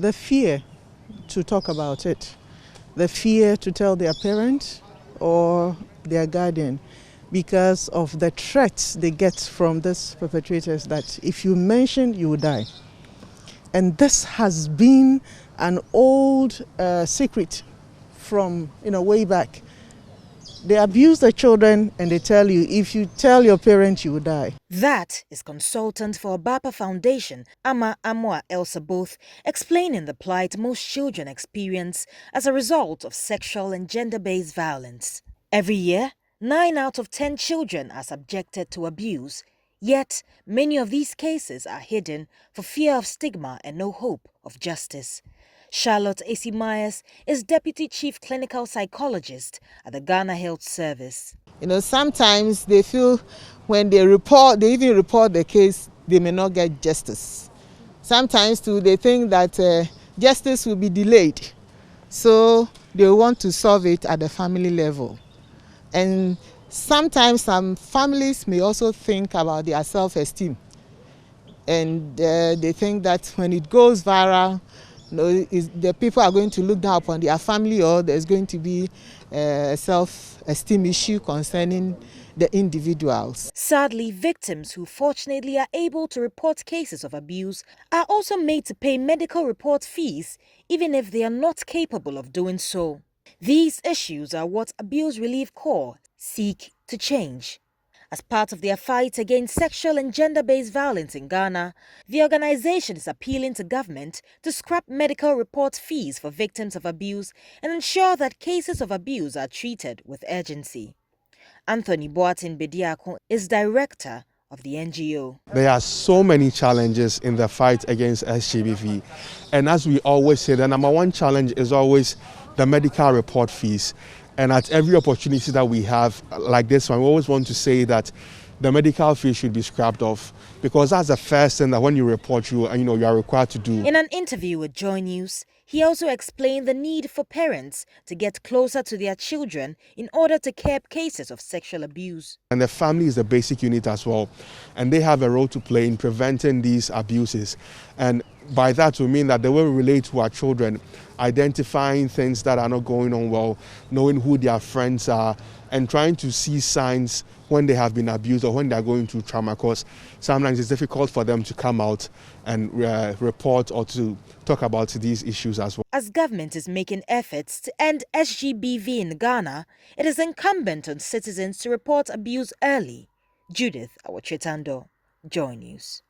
the fear to talk about it, the fear to tell their parent or their guardian, because of the threats they get from these perpetrators that if you mention, you will die. And this has been an old secret from way back. They abuse the children and they tell you, if you tell your parents, you will die. That is consultant for Obapa Foundation, Ama Amoa Elsa Both, explaining the plight most children experience as a result of sexual and gender-based violence. Every year, 9 out of 10 children are subjected to abuse, yet many of these cases are hidden for fear of stigma and no hope of justice. Charlotte A.C. Myers is Deputy Chief Clinical Psychologist at the Ghana Health Service. Sometimes they feel when they even report the case, they may not get justice. Sometimes too, they think that justice will be delayed. So they want to solve it at the family level. And sometimes some families may also think about their self-esteem. And they think that when it goes viral, the people are going to look down upon their family, or there's going to be a self-esteem issue concerning the individuals. Sadly, victims who fortunately are able to report cases of abuse are also made to pay medical report fees even if they are not capable of doing so. These issues are what Abuse Relief Corps seek to change. As part of their fight against sexual and gender-based violence in Ghana, the organization is appealing to government to scrap medical report fees for victims of abuse and ensure that cases of abuse are treated with urgency. Anthony Boatin Bediako is director of the NGO. There are so many challenges in the fight against SGBV, and as we always say, the number one challenge is always the medical report fees. And at every opportunity that we have like this one, we always want to say that the medical fee should be scrapped off, because that's the first thing that when you report, you are required to do. In an interview with Joy News, he also explained the need for parents to get closer to their children in order to curb cases of sexual abuse. And the family is the basic unit as well, and they have a role to play in preventing these abuses. And by that we mean that the way we relate to our children, identifying things that are not going on well, knowing who their friends are, and trying to see signs when they have been abused or when they are going through trauma, because sometimes it's difficult for them to come out and report or to talk about these issues as well. As government is making efforts to end SGBV in Ghana, it is incumbent on citizens to report abuse early. Judith Awachitando, Joy News.